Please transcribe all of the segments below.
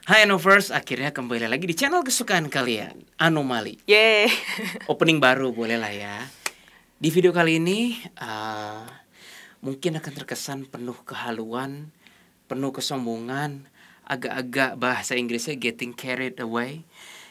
Hai Anovers, akhirnya kembali lagi di channel kesukaan kalian, Anomali. Yeay. Opening baru boleh lah ya. Di video kali ini mungkin akan terkesan penuh kehaluan, penuh kesombongan, agak-agak bahasa Inggrisnya getting carried away.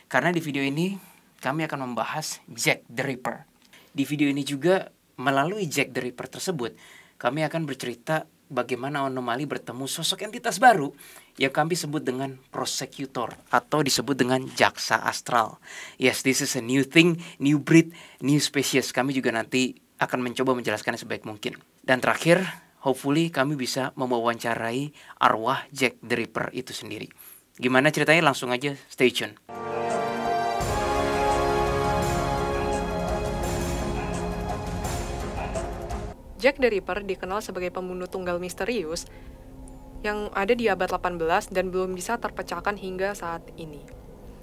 Karena di video ini kami akan membahas Jack the Ripper. Di video ini juga melalui Jack the Ripper tersebut, kami akan bercerita bagaimana Anomali bertemu sosok entitas baru yang kami sebut dengan prosecutor atau disebut dengan jaksa astral. Yes, this is a new thing, new breed, new species. Kami juga nanti akan mencoba menjelaskannya sebaik mungkin. Dan terakhir, hopefully kami bisa mewawancarai arwah Jack the Ripper itu sendiri. Gimana ceritanya? Langsung aja stay tune. Jack the Ripper dikenal sebagai pembunuh tunggal misterius yang ada di abad 18 dan belum bisa terpecahkan hingga saat ini.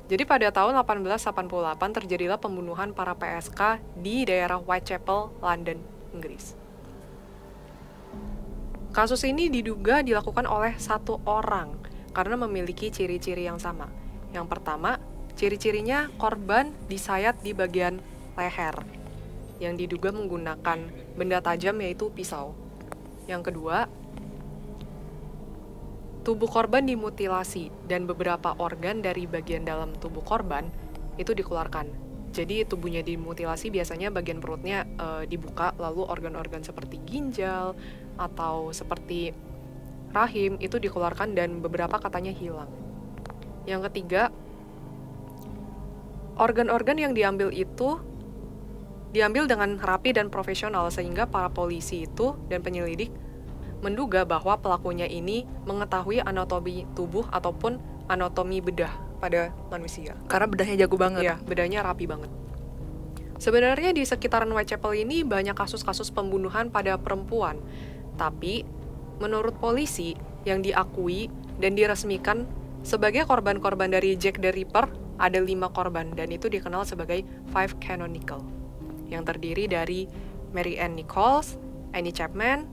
Jadi pada tahun 1888 terjadilah pembunuhan para PSK di daerah Whitechapel, London, Inggris. Kasus ini diduga dilakukan oleh satu orang karena memiliki ciri-ciri yang sama. Yang pertama, ciri-cirinya korban disayat di bagian leher yang diduga menggunakan benda tajam yaitu pisau. Yang kedua, tubuh korban dimutilasi dan beberapa organ dari bagian dalam tubuh korban itu dikeluarkan. Jadi tubuhnya dimutilasi biasanya bagian perutnya dibuka, lalu organ-organ seperti ginjal atau seperti rahim itu dikeluarkan dan beberapa katanya hilang. Yang ketiga, organ-organ yang diambil itu diambil dengan rapi dan profesional sehingga para polisi itu dan penyelidik menduga bahwa pelakunya ini mengetahui anatomi tubuh ataupun anatomi bedah pada manusia. Karena bedahnya jago banget. Iya, bedahnya rapi banget. Sebenarnya di sekitaran Whitechapel ini banyak kasus-kasus pembunuhan pada perempuan. Tapi menurut polisi yang diakui dan diresmikan sebagai korban-korban dari Jack the Ripper ada 5 korban dan itu dikenal sebagai Five Canonical, yang terdiri dari Mary Ann Nichols, Annie Chapman,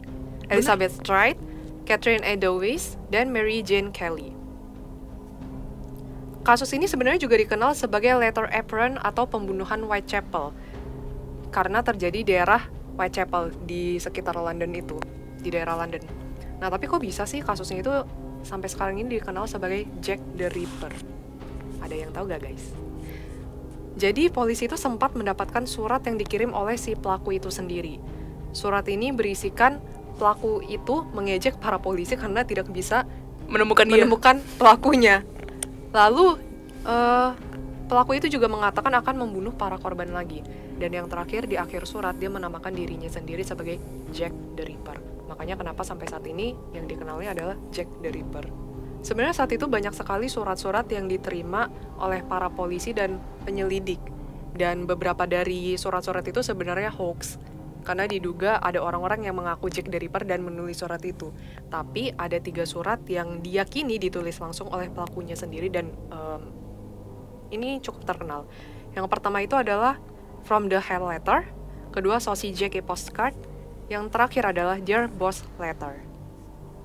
Elizabeth Stride, Catherine Edelweiss, dan Mary Jane Kelly. Kasus ini sebenarnya juga dikenal sebagai Letter Apron atau pembunuhan Whitechapel karena terjadi di daerah Whitechapel di sekitar London itu, di daerah London. Nah, tapi kok bisa sih kasusnya itu sampai sekarang ini dikenal sebagai Jack the Ripper? Ada yang tahu gak, guys? Jadi polisi itu sempat mendapatkan surat yang dikirim oleh si pelaku itu sendiri. Surat ini berisikan pelaku itu mengejek para polisi karena tidak bisa menemukan pelakunya. Lalu pelaku itu juga mengatakan akan membunuh para korban lagi. Dan yang terakhir di akhir surat dia menamakan dirinya sendiri sebagai Jack the Ripper. Makanya kenapa sampai saat ini yang dikenalnya adalah Jack the Ripper. Sebenarnya saat itu banyak sekali surat-surat yang diterima oleh para polisi dan penyelidik. Dan beberapa dari surat-surat itu sebenarnya hoax. Karena diduga ada orang-orang yang mengaku Jack the Ripper dan menulis surat itu. Tapi ada 3 surat yang diyakini ditulis langsung oleh pelakunya sendiri dan ini cukup terkenal. Yang pertama itu adalah From the Hell Letter. Kedua, Saucy Jack a Postcard. Yang terakhir adalah Dear Boss Letter.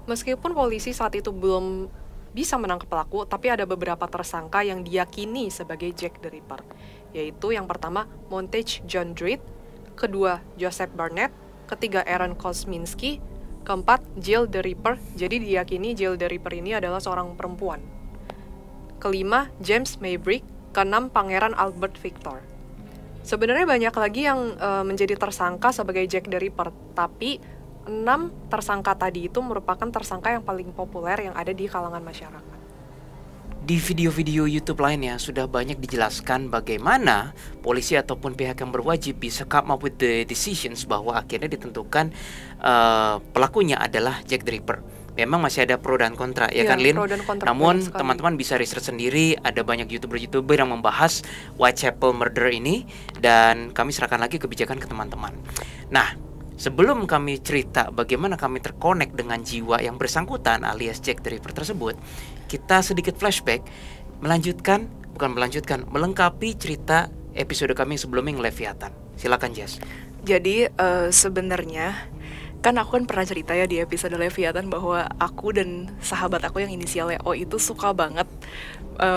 Meskipun polisi saat itu belum bisa menangkap pelaku, tapi ada beberapa tersangka yang diyakini sebagai Jack the Ripper, yaitu yang pertama Montage John Druitt, kedua Joseph Barnett, ketiga Aaron Kosminski, keempat Jill the Ripper, jadi diyakini Jill the Ripper ini adalah seorang perempuan, kelima James Maybrick, keenam Pangeran Albert Victor. Sebenarnya banyak lagi yang menjadi tersangka sebagai Jack the Ripper, tapi 6 tersangka tadi itu merupakan tersangka yang paling populer yang ada di kalangan masyarakat. Di video-video YouTube lainnya sudah banyak dijelaskan bagaimana polisi ataupun pihak yang berwajib bisa come up with the decisions bahwa akhirnya ditentukan pelakunya adalah Jack the Ripper. Memang masih ada pro dan kontra ya kan, Lin? Namun teman-teman bisa research sendiri, ada banyak YouTuber yang membahas Whitechapel murder ini dan kami serahkan lagi kebijakan ke teman-teman. Nah, sebelum kami cerita bagaimana kami terkonek dengan jiwa yang bersangkutan alias Jack the Ripper tersebut, kita sedikit flashback, melengkapi cerita episode kami yang sebelumnya yang Leviathan. Silakan Jess. Jadi sebenarnya kan aku kan pernah cerita ya di episode Leviathan bahwa aku dan sahabat aku yang inisialnya O itu suka banget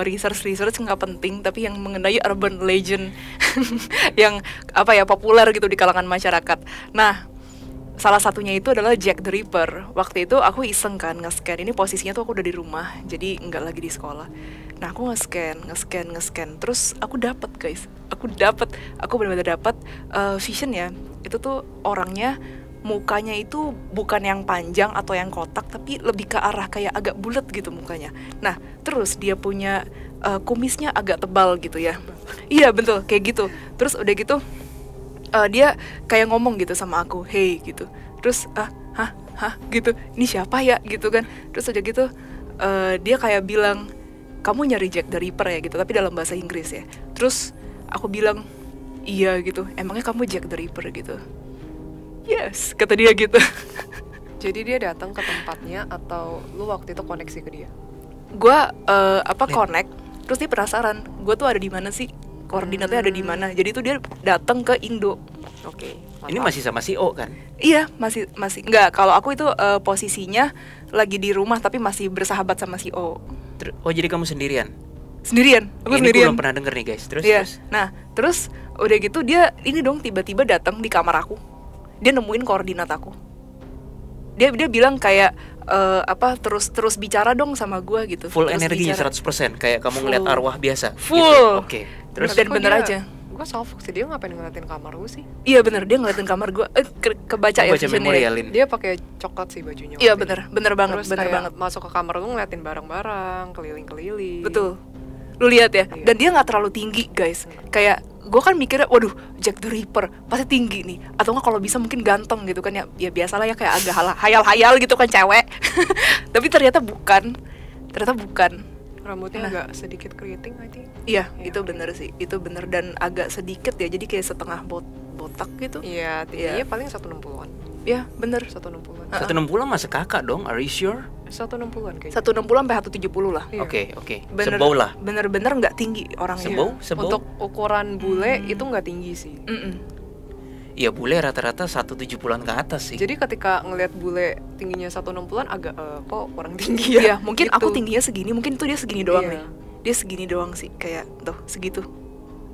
research nggak penting, tapi yang mengenai urban legend yang apa ya, populer gitu di kalangan masyarakat. Nah, salah satunya itu adalah Jack the Ripper. Waktu itu aku iseng kan nge-scan, ini posisinya tuh aku udah di rumah, jadi nggak lagi di sekolah. Nah, aku nge-scan, terus aku dapet guys, aku benar-benar dapet vision ya. Itu tuh orangnya, mukanya itu bukan yang panjang atau yang kotak, tapi lebih ke arah kayak agak bulat gitu mukanya. Nah, terus dia punya kumisnya agak tebal gitu ya. Iya betul, kayak gitu. Terus udah gitu dia kayak ngomong gitu sama aku, hey gitu. Terus hah gitu, ini siapa ya gitu kan. Terus udah gitu dia kayak bilang, kamu nyari Jack the Ripper ya gitu, tapi dalam bahasa Inggris ya. Terus aku bilang, iya gitu, emangnya kamu Jack the Ripper gitu. Yes, kata dia gitu. Jadi dia datang ke tempatnya atau lu waktu itu koneksi ke dia? Gua connect, terus dia penasaran, gue tuh ada di mana sih, koordinatnya ada di mana. Jadi tuh dia datang ke Indo. Oke. Ini masih sama si O kan? Iya, masih enggak. Kalau aku itu posisinya lagi di rumah tapi masih bersahabat sama si O. Oh, jadi kamu sendirian? Sendirian, aku Ini sendirian. belum pernah denger nih guys. Terus, Iya. terus. Nah, terus udah gitu dia ini dong tiba-tiba datang di kamar aku. Dia nemuin koordinat aku. Dia bilang kayak terus bicara dong sama gua gitu. Full terus energinya bicara. 100%, kayak kamu ngeliat Full. arwah biasa. Full. Gitu. Oke. Terus Dan bener aja. Gue salfok sih, dia ngapain ngeliatin kamar lu sih? Iya bener, dia ngeliatin kamar gua. Kebaca ya baca visionnya memori ya. ya, Lin? Dia pakai coklat sih bajunya. Iya waktu itu. bener banget, Terus bener kayak banget. masuk ke kamar lu ngeliatin barang-barang, keliling-keliling. Betul. Lu lihat ya. Iya. Dan dia nggak terlalu tinggi guys. Kayak gue kan mikirnya, waduh Jack the Ripper pasti tinggi nih. Atau nggak kalau bisa mungkin ganteng gitu kan ya. Ya biasalah ya, kayak agak hayal-hayal gitu kan cewek. Tapi ternyata bukan. Rambutnya Nah. agak sedikit keriting, I think. Iya, Iya, itu oke. bener sih. Itu bener, dan agak sedikit ya. Jadi kayak setengah botak gitu. Iya, tingginya Iya. paling 160-an. Ya bener. 160-an. 160 masa kakak dong, are you sure? 160-an kayaknya. 160 sampai 170 lah. Iya. Oke. Bener, Sebau lah. Bener-bener nggak tinggi orangnya. Sebau? Sebau? Untuk ukuran bule itu nggak tinggi sih. Mm-mm. Iya, bule rata-rata 170-an ke atas sih. Jadi ketika ngelihat bule tingginya 160-an agak kok kurang tinggi ya. Iya, mungkin Gitu. aku tingginya segini, mungkin tuh dia segini doang Iya. nih. Dia segini doang sih, kayak tuh segitu.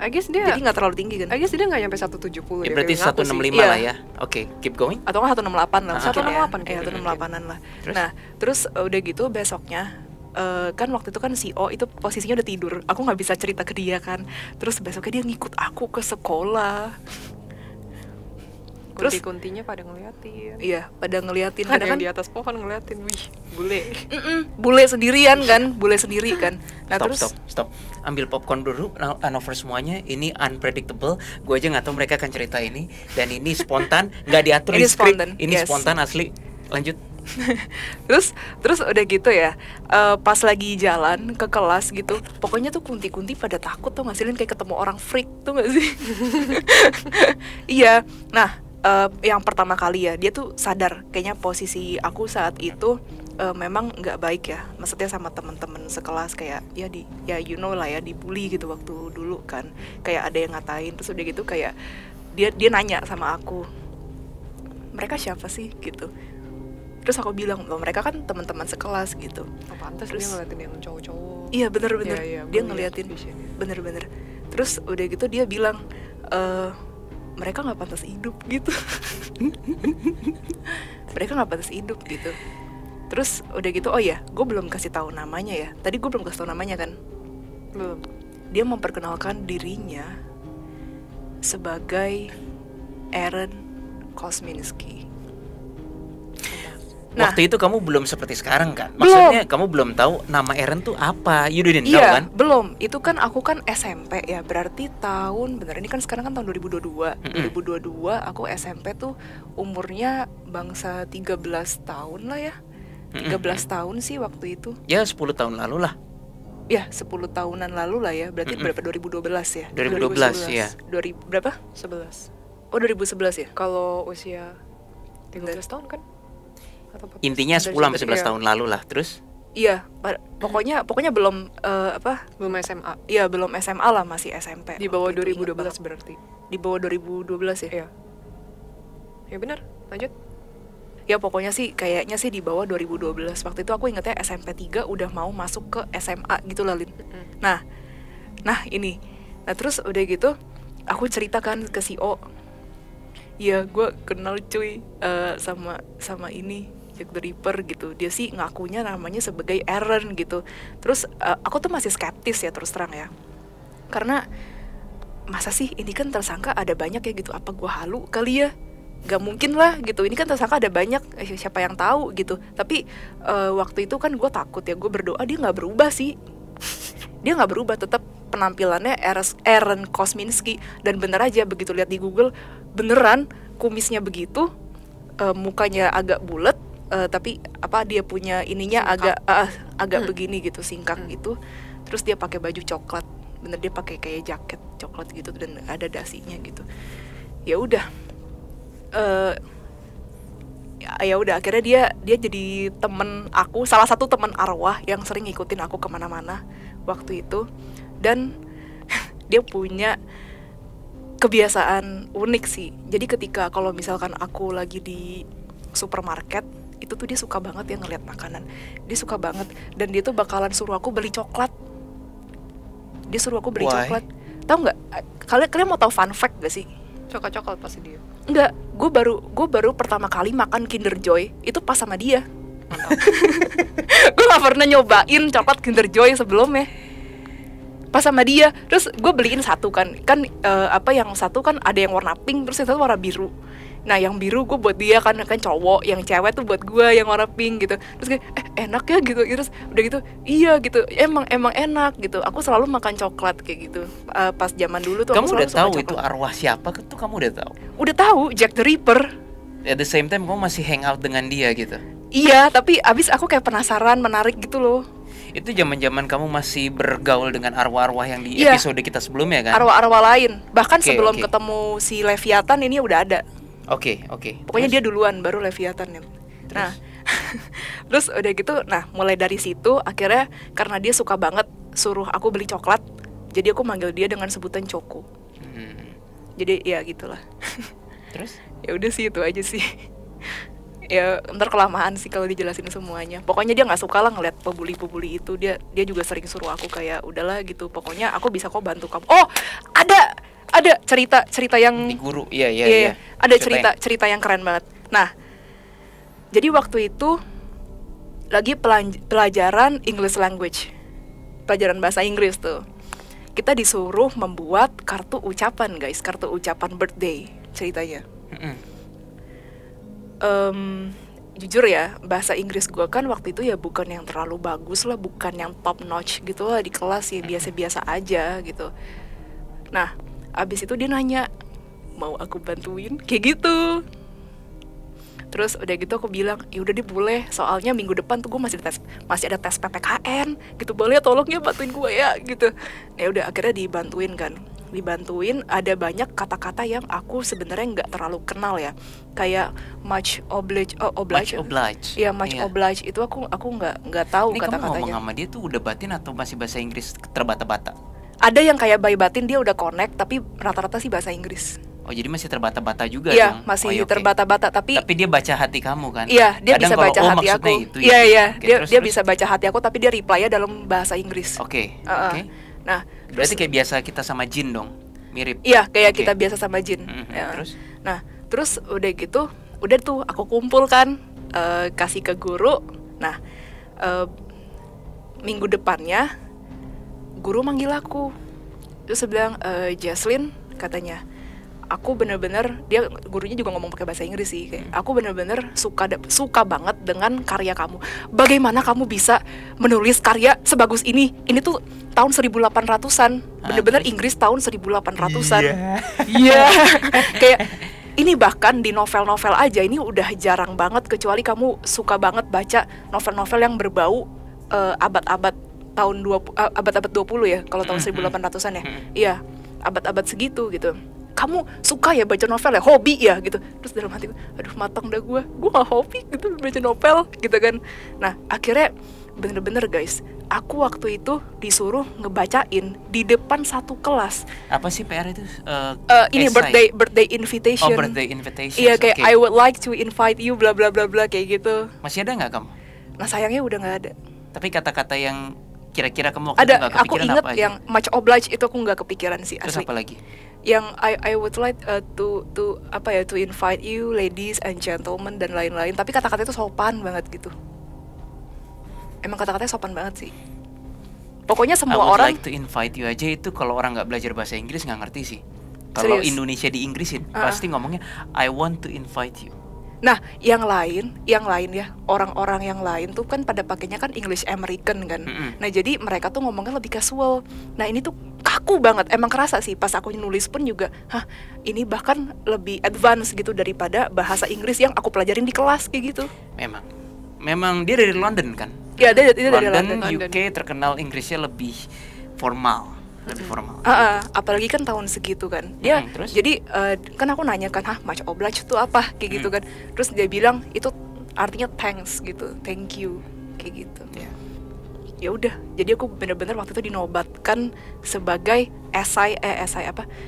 I guess dia Jadi nggak terlalu tinggi kan? I guess dia nggak nyampe 170 Ya, deh, berarti kayak ngaku sih. 165 Iya. lah ya. Oke, keep going. Atau nggak 168 lah, Ah, mungkin ya. 168 Iya, kayaknya. 168-an lah. Terus? Nah, terus udah gitu besoknya kan waktu itu kan si O itu posisinya udah tidur. Aku nggak bisa cerita ke dia kan. Terus besoknya dia ngikut aku ke sekolah. Terus Kunti-kuntinya pada ngeliatin. iya, pada ngeliatin Ada kadang yang kan di atas pohon ngeliatin, wih, bule. bule sendirian kan, bule sendiri kan. Nah, Stop. Ambil popcorn dulu, Anover semuanya. Ini unpredictable. Gue aja nggak tahu mereka akan cerita ini. Dan ini spontan, nggak diatur Ini di skrip. spontan, Ini yes. spontan asli. Lanjut. terus udah gitu ya, pas lagi jalan ke kelas gitu, pokoknya tuh kunti-kunti pada takut tuh ngasilin kayak ketemu orang freak tuh gak sih? Iya, nah yang pertama kali ya dia tuh sadar kayaknya posisi aku saat itu memang nggak baik ya, maksudnya sama teman-teman sekelas kayak ya you know lah ya, dibully gitu waktu dulu kan, kayak ada yang ngatain, terus udah gitu kayak dia nanya sama aku, mereka siapa sih gitu. Terus aku bilang, loh mereka kan teman-teman sekelas gitu. Oh, pantas Terus- dia ngeliatin yang cowok-cowok. Iya bener-bener, Iya, dia gua liat ngeliatin visionnya. bener-bener. Terus udah gitu dia bilang, mereka nggak pantas hidup gitu. Mereka nggak pantas hidup gitu. Terus udah gitu, oh ya, gue belum kasih tahu namanya ya. Tadi gue belum kasih tahu namanya kan. Belum. Dia memperkenalkan dirinya sebagai Aaron Kosminski. Nah, Waktu itu kamu belum seperti sekarang kan? Belum. Maksudnya kamu belum tahu nama Aaron tuh apa? You didn't know iya, kan? belum. Itu kan aku kan SMP ya. Berarti tahun, bener ini kan sekarang kan tahun 2022. 2022 aku SMP tuh umurnya bangsa 13 tahun lah ya. 13 tahun sih waktu itu. Ya 10 tahun lalu lah. Ya, 10 tahunan lalu lah ya. Berarti berapa, 2012 ya? 2012 ya. 2000 berapa? 11. Oh, 2011 ya? Kalau usia 13 tahun kan? Atau 14? Intinya 10 sampai 11 Iya. tahun lalu lah. Terus Iya, pokoknya belum Belum SMA. Iya, belum SMA lah, masih SMP. Di bawah Waktu itu, ingat 2012 banget. berarti. Di bawah 2012 ya? Iya. Ya benar, lanjut. Ya pokoknya sih kayaknya sih di bawah 2012. Waktu itu aku ingetnya SMP 3 udah mau masuk ke SMA gitu lah, Lin. Nah ini. Nah terus udah gitu aku ceritakan ke si O. Ya gue kenal cuy sama ini Jack the Ripper gitu. Dia sih ngakunya namanya sebagai Aaron gitu. Terus aku tuh masih skeptis ya terus terang ya. Karena masa sih ini kan tersangka ada banyak ya gitu, apa gue halu kali ya? Gak mungkin lah gitu, ini kan tersangka ada banyak, siapa yang tahu gitu. Tapi waktu itu kan gue takut ya, gue berdoa dia nggak berubah sih. Dia nggak berubah, tetap penampilannya Aaron Kosminski. Dan bener aja begitu lihat di Google, beneran kumisnya begitu, mukanya agak bulat, tapi apa dia punya ininya agak begini gitu, singkang gitu. Terus dia pakai baju coklat, bener dia pakai kayak jaket coklat gitu dan ada dasinya gitu. Ya udah. Ya udah akhirnya dia jadi temen aku, salah satu teman arwah yang sering ngikutin aku kemana-mana waktu itu. Dan dia punya kebiasaan unik sih. Jadi ketika kalau misalkan aku lagi di supermarket itu tuh dia suka banget ya ngeliat makanan, dia suka banget, dan dia tuh bakalan suruh aku beli coklat. Dia suruh aku beli coklat. Tahu nggak? Kalian mau tahu fun fact gak sih? Coklat pasti dia. Enggak, gue baru pertama kali makan Kinder Joy itu pas sama dia. Gue gak pernah nyobain coklat Kinder Joy sebelumnya. Pas sama dia, terus gue beliin satu kan yang satu kan ada yang warna pink, terus yang satu warna biru. Nah yang biru gue buat dia kan cowok, yang cewek tuh buat gue yang warna pink gitu. Terus kayak enak ya gitu, terus udah gitu iya gitu, emang enak gitu. Aku selalu makan coklat kayak gitu. Pas zaman dulu tuh kamu aku udah tahu suka itu arwah siapa tuh, kamu udah tahu? Udah tahu, Jack the Ripper. At the same time kamu masih hang out dengan dia gitu? Iya, tapi abis aku kayak penasaran, menarik gitu loh. Itu zaman-zaman kamu masih bergaul dengan arwah-arwah yang di episode kita sebelumnya kan? Arwah-arwah lain. Bahkan sebelum ketemu si Leviathan ini udah ada. Oke. Pokoknya dia duluan, baru Leviathan ya. Nah, terus udah gitu, nah mulai dari situ akhirnya karena dia suka banget suruh aku beli coklat, jadi aku manggil dia dengan sebutan Choco. Jadi ya gitulah. Terus? Ya udah sih itu aja sih. Ya ntar kelamaan sih kalau dijelasin semuanya. Pokoknya dia nggak suka lah ngeliat pebuli itu. Dia juga sering suruh aku kayak udahlah gitu. Pokoknya aku bisa kok bantu kamu. Oh ada cerita yang di guru. Iya. Ada cerita yang keren banget. Nah, jadi waktu itu lagi pelajaran English language, pelajaran bahasa Inggris tuh. Kita disuruh membuat kartu ucapan guys, kartu ucapan birthday ceritanya. Jujur ya, bahasa Inggris gue kan waktu itu ya bukan yang terlalu bagus lah, bukan yang top notch gitu lah di kelas ya, biasa-biasa aja gitu. Nah, abis itu dia nanya, mau aku bantuin? Kayak gitu. Terus udah gitu aku bilang, ya udah deh boleh, soalnya minggu depan tuh gue masih ada tes PPKN gitu, boleh tolong ya bantuin gue ya gitu. Ya udah akhirnya dibantuin, ada banyak kata-kata yang aku sebenarnya nggak terlalu kenal ya, kayak much oblige. Ya much oblige itu aku nggak tahu kata-katanya. Ini kamu ngomong sama dia tuh udah batin atau masih bahasa Inggris terbata-bata? Ada yang kayak by batin dia udah connect, tapi rata-rata sih bahasa Inggris. Oh jadi masih terbata-bata juga dong? Iya masih terbata-bata, tapi dia baca hati kamu kan? Iya dia bisa baca hati aku. Iya dia bisa baca hati aku, tapi dia reply-nya dalam bahasa Inggris. Oke. Nah berarti kayak biasa kita sama Jin dong, mirip. Iya kayak kita biasa sama Jin. Terus? Nah terus udah gitu, udah tuh aku kumpulkan, kasih ke guru. Nah minggu depannya guru manggil aku, terus dia bilang, Jaslyn katanya, aku bener-bener, dia gurunya juga ngomong pakai bahasa Inggris sih, kayak aku bener-bener suka banget dengan karya kamu. Bagaimana kamu bisa menulis karya sebagus ini? Ini tuh tahun 1800-an, bener-bener Inggris tahun 1800-an. Iya. Kayak ini bahkan di novel-novel aja ini udah jarang banget, kecuali kamu suka banget baca novel-novel yang berbau abad-abad tahun abad-abad 20 ya, kalau tahun 1800-an ya. Iya, abad-abad segitu gitu. Kamu suka ya baca novel ya, hobi ya gitu. Terus dalam hati gue, aduh matang dah gue gak hobi gitu baca novel gitu kan. Nah akhirnya bener-bener guys, aku waktu itu disuruh ngebacain di depan satu kelas. Apa sih PR itu? Ini Essay. birthday invitation. Oh, birthday invitation. Iya, kayak Oke. I would like to invite you bla bla bla bla kayak gitu. Masih ada nggak kamu? Nah, sayangnya udah nggak ada. Tapi kata-kata yang kira-kira kamu waktu itu Ada, nggak aku kepikiran inget apa aja? yang much obliged itu aku nggak kepikiran sih Terus asli. apa lagi? Yang I would like to invite you ladies and gentlemen dan lain-lain. Tapi kata-kata itu sopan banget gitu. Emang kata-katanya sopan banget sih. Pokoknya I semua would orang like to invite you aja itu kalau orang nggak belajar bahasa Inggris nggak ngerti sih. Kalau Serius? Indonesia di Inggrisin pasti ngomongnya I want to invite you. Nah, yang lain ya, orang-orang yang lain tuh kan pada pakainya kan English American kan. Mm-mm. Nah, jadi mereka tuh ngomongnya lebih casual. Nah, ini tuh kaku banget. Emang kerasa sih pas aku nulis pun juga, ini bahkan lebih advance gitu daripada bahasa Inggris yang aku pelajarin di kelas kayak gitu. Memang dia dari London kan? Ya, itu dari London, London. UK terkenal Inggrisnya lebih formal, Apalagi kan tahun segitu kan. Dia Terus? jadi kan aku nanya kan, much obliged tuh apa kayak gitu kan. Terus dia bilang itu artinya thanks gitu, thank you kayak gitu. Ya. Ya udah, jadi aku bener-bener waktu itu dinobatkan sebagai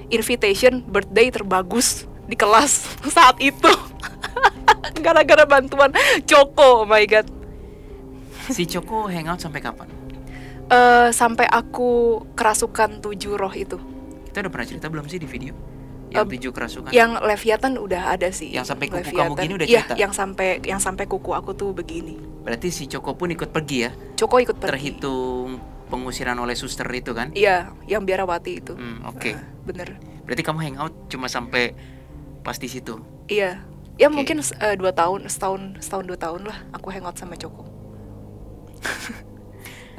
invitation birthday terbagus di kelas saat itu. Gara-gara bantuan Choco, oh my god. Si Choco hangout sampai kapan? Sampai aku kerasukan 7 roh itu. Kita udah pernah cerita belum sih di video? Yang 7 kerasukan. Yang Leviathan udah ada sih. Yang sampai kuku Leviathan. kamu gini udah Iya, cerita? yang sampai kuku aku tuh begini. Berarti si Choco pun ikut pergi ya? Choco ikut pergi. Terhitung pengusiran oleh suster itu kan? Iya, yang Biarawati itu. Oke. Bener. Berarti kamu hangout cuma sampai pas di situ. Iya. Ya Oke. mungkin 2 tahun, setahun 2 tahun lah aku hangout sama Choco.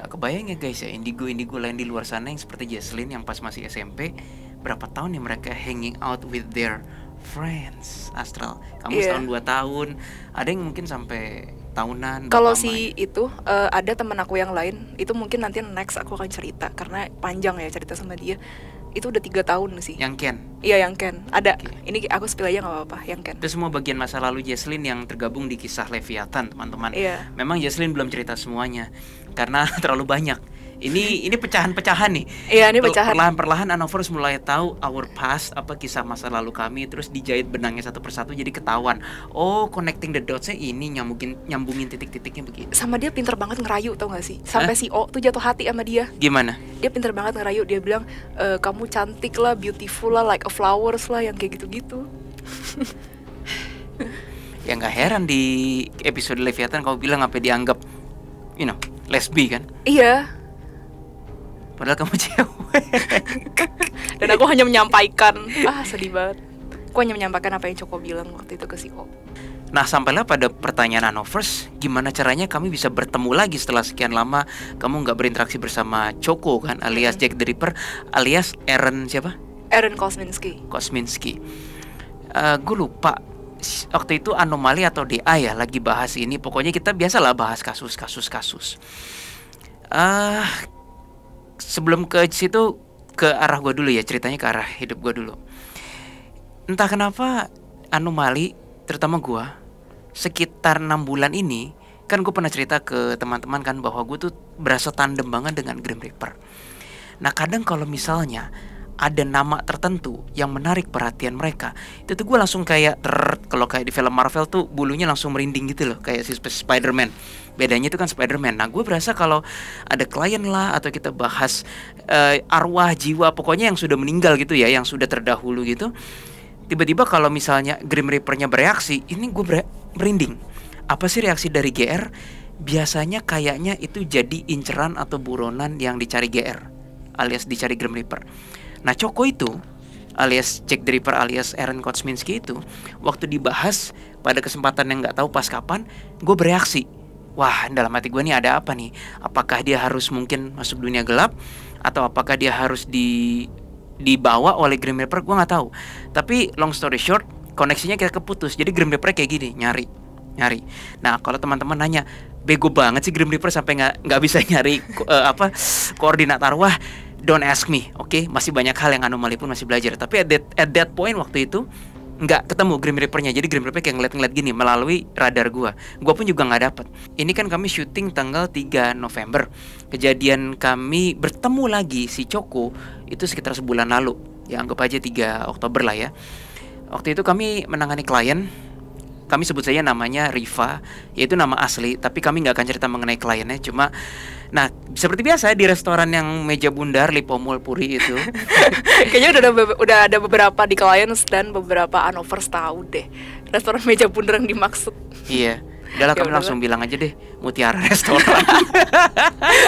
Gak kebayang ya guys ya, indigo lain di luar sana yang seperti Jesslyn yang pas masih SMP, berapa tahun ya mereka hanging out with their friends. Astral, kamu Iya. setahun 2 tahun, ada yang mungkin sampai tahunan. Kalau Bapak si itu ada teman aku yang lain, itu mungkin nanti next aku akan cerita karena panjang ya cerita sama dia. Itu udah 3 tahun sih. yang Ken. Iya, yang Ken. Ada. Oke. Ini aku spill aja nggak apa-apa, yang Ken. Itu semua bagian masa lalu Jesslyn yang tergabung di kisah Leviathan, teman-teman. Iya. Memang Jesslyn belum cerita semuanya karena terlalu banyak. Ini pecahan-pecahan nih. Iya, ini pecahan. Perlahan-perlahan Anovers mulai tahu our past, apa kisah masa lalu kami, terus dijahit benangnya satu persatu jadi ketahuan. Oh, connecting the dots-nya ini nyambungin titik-titiknya begini. Sama dia pinter banget ngerayu, tau gak sih? Sampai si O tuh jatuh hati sama dia. Gimana? Dia pinter banget ngerayu. Dia bilang, kamu cantik lah, beautiful lah, like a flowers lah, yang kayak gitu-gitu. Ya nggak heran di episode Leviathan kamu bilang apa dianggap, lesbi kan? Iya. Padahal kamu cewek. Dan aku hanya menyampaikan. Sedih banget. Aku hanya menyampaikan apa yang Choco bilang waktu itu ke si O. Nah, sampailah pada pertanyaan Anovers, gimana caranya kami bisa bertemu lagi setelah sekian lama kamu nggak berinteraksi bersama Choco kan, alias Jack the Ripper, alias Aaron siapa? Aaron Kosminski. Gue lupa waktu itu anomali atau DA ya lagi bahas ini. Pokoknya kita biasalah bahas kasus. Sebelum ke situ, ke arah gue dulu ya, ceritanya ke arah hidup gue dulu. Entah kenapa anomali, terutama gue, sekitar 6 bulan ini, kan gue pernah cerita ke teman-teman kan bahwa gue tuh berasa tandem banget dengan Grim Reaper. Nah kadang kalau misalnya ada nama tertentu yang menarik perhatian mereka, itu tuh gue langsung kayak kalau kayak di film Marvel tuh bulunya langsung merinding gitu loh, kayak si Spider-Man. Bedanya itu kan Spider-Man. Nah gue berasa kalau ada klien lah atau kita bahas arwah, jiwa, pokoknya yang sudah meninggal gitu ya, yang sudah terdahulu gitu, tiba-tiba kalau misalnya Grim Reaper-nya bereaksi, ini gue merinding. Apa sih reaksi dari GR? Biasanya kayaknya itu jadi inceran atau buronan yang dicari GR, alias dicari Grim Reaper. Nah Choco itu alias Jack the Ripper alias Aaron Kosminski itu waktu dibahas pada kesempatan yang nggak tahu pas kapan, gue bereaksi. Wah, dalam hati gue nih ada apa nih? Apakah dia harus mungkin masuk dunia gelap, atau apakah dia harus dibawa oleh Grim Reaper? Gue nggak tahu. Tapi long story short, koneksinya kayak keputus. Jadi Grim Reaper kayak gini, nyari. Nah kalau teman-teman nanya, bego banget sih Grim Reaper sampai nggak bisa nyari koordinat arwah. Don't ask me, oke? Masih banyak hal yang anomali pun masih belajar. Tapi at that point waktu itu nggak ketemu Grim Reaper-nya. Jadi Grim Reaper kayak ngeliat-ngeliat gini melalui radar gua pun juga nggak dapet. Ini kan kami syuting tanggal 3 November. Kejadian kami bertemu lagi si Choco itu sekitar sebulan lalu. Ya anggap aja 3 Oktober lah ya. Waktu itu kami menangani klien. Kami sebut saja namanya Riva, yaitu nama asli, tapi kami nggak akan cerita mengenai kliennya. Cuma, nah seperti biasa di restoran yang meja bundar Lipomul Puri itu, Kayaknya udah ada beberapa di clients dan beberapa unovers tahu deh restoran meja bundar yang dimaksud. iya. Udahlah Ya kami udahlah. langsung bilang aja deh Mutiara Restoran.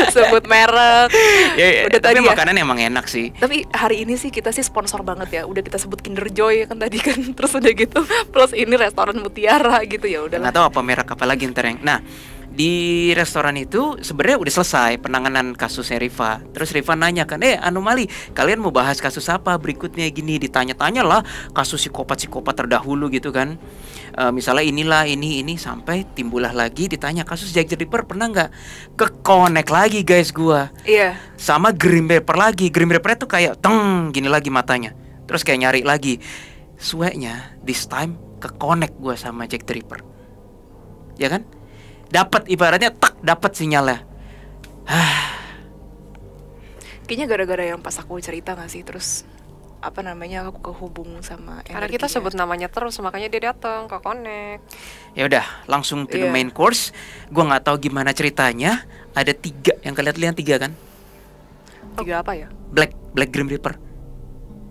Sebut merek. Ya, Udah tapi tadi ya. makanan emang enak sih. Tapi hari ini sih kita sih sponsor banget ya. Udah kita sebut Kinder Joy kan tadi kan. Terus udah gitu plus ini restoran Mutiara gitu ya udahlah. Nggak tahu apa merek apa lagi ntar yang. Nah, di restoran itu sebenarnya udah selesai penanganan kasusnya Riva. Terus Riva nanya kan, anomali, kalian mau bahas kasus apa berikutnya gini? Ditanya-tanya lah kasus psikopat terdahulu gitu kan. Misalnya inilah ini sampai timbullah lagi ditanya kasus Jack the Ripper pernah nggak? Ke-connect lagi guys gua. Iya. Sama Grim Reaper lagi. Grim Reaper tuh kayak teng gini lagi matanya. Terus kayak nyari lagi. Swagnya this time ke-connect gua sama Jack the Ripper. Ya kan? Dapat ibaratnya dapat sinyalnya. Kayaknya gara-gara yang pas aku cerita gak sih terus apa namanya aku kehubung sama Karena kita energinya. sebut namanya terus, makanya dia datang ke Connect. Ya udah, langsung to the Iya. main course. Gua nggak tahu gimana ceritanya. Ada 3 yang kalian 3 kan? 3 apa ya? Black Grim Reaper.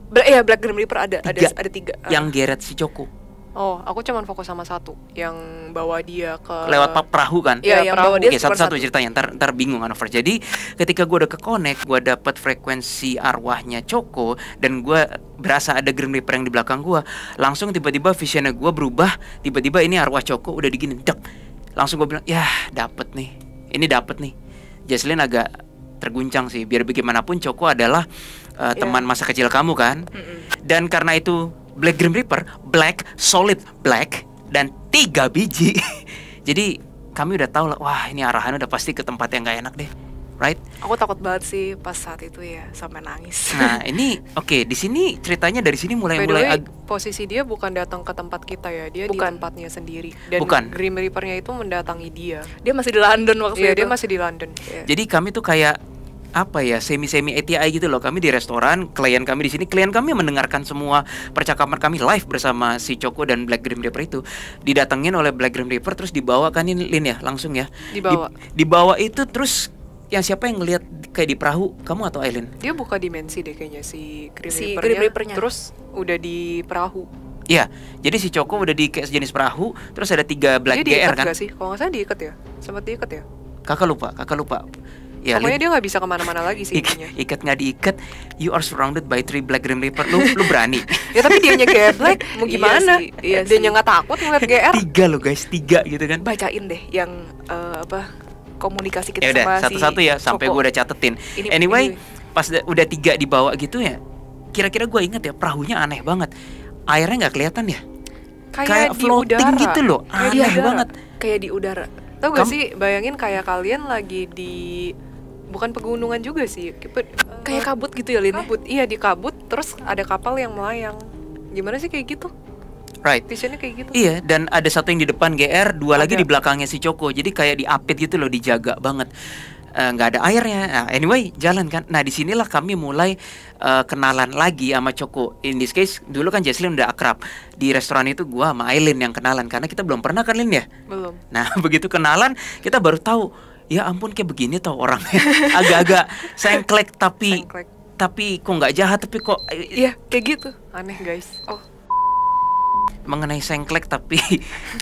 Black Grim Reaper ada 3. Yang geret si Choco. Oh, aku cuman fokus sama satu yang bawa dia ke Lewat perahu kan? Iya, yang bawa dia Oke, cuma satu-satu satu. ceritanya. Ntar bingung Anover. Jadi ketika gue udah ke connect, gue dapat frekuensi arwahnya Choco dan gue berasa ada Grim Reaper yang di belakang gue. Langsung tiba-tiba visionnya gue berubah. Tiba-tiba ini arwah Choco udah digini, dek. Langsung gue bilang, ya dapet nih. Ini dapet nih. Jaslyn agak terguncang sih. Biar bagaimanapun Choco adalah teman masa kecil kamu kan. Dan karena itu Black Grim Reaper, black, solid black, dan 3 biji. Jadi kami udah tahu lah, wah ini arahan udah pasti ke tempat yang gak enak deh, right? Aku takut banget sih pas saat itu ya sampai nangis. Nah ini oke, di sini ceritanya dari sini By the mulai way, posisi dia bukan datang ke tempat kita ya, dia di Bukan. tempatnya sendiri. Dan Bukan. Grim Reaper-nya itu mendatangi dia. Dia masih di London waktu Iya, itu. dia masih di London. Iya. Jadi kami tuh kayak apa ya, semi ATI gitu loh. Kami di restoran, klien kami di sini, klien kami mendengarkan semua percakapan kami live bersama si Choco dan Black Grim Reaper itu. Didatengin oleh Black Grim Reaper terus dibawa kan ini Lin ya, langsung ya. Dibawa. Dibawa itu terus yang siapa yang ngelihat kayak di perahu, kamu atau Aileen? Dia buka dimensi deh kayaknya si Grim Si Reaper-nya. Grim Reaper-nya. Terus udah di perahu. Iya, jadi si Choco udah di kayak sejenis perahu, terus ada 3 Black Dia GR diikat kan? gak sih? Kalau nggak salah diikat ya? Sempat diikat ya? Kakak lupa. Ya, Pokoknya Lin, dia nggak bisa kemana-mana lagi sih intinya. ikat nggak diikat, you are surrounded by 3 Black Grim Reaper. Lu berani? Ya tapi dianya geblek, mau Iya gimana? sih, iya Dianya sih. nggak takut ngeliat GR. 3 lo guys, 3 gitu kan? Bacain deh yang komunikasi kita Ya udah, sama satu-satu si ya sampai Choco. gue udah catetin. Ini- Anyway, ini. pas udah 3 dibawa gitu ya, kira-kira gue inget ya perahunya aneh banget. Airnya nggak kelihatan ya? Kayak di floating udara. gitu loh, Kayak di aneh udara. banget. Kayak di udara. Tau gak Kamu- sih, bayangin kayak kalian lagi di bukan pegunungan juga sih, Kayak kabut gitu ya, Lin. kabut. Iya di kabut, terus ada kapal yang melayang. Gimana sih kayak gitu? Right. Visionnya kayak gitu. Iya, dan ada satu yang di depan GR, 2 lagi Ada. di belakangnya si Choco. Jadi kayak diapit gitu loh, dijaga banget. Nggak ada airnya. Nah, anyway, jalan kan. Nah, disinilah kami mulai kenalan lagi sama Choco. In this case, dulu kan Jaslyn udah akrab. Di restoran itu gua sama Aileen yang kenalan karena kita belum pernah kan, Lin ya. Belum. Nah, begitu kenalan, kita baru tahu. Ya ampun, kayak begini tau orangnya. Agak-agak sengklek tapi Sengklek. tapi kok nggak jahat, tapi kok Iya, kayak gitu. Aneh guys. Oh, mengenai sengklek tapi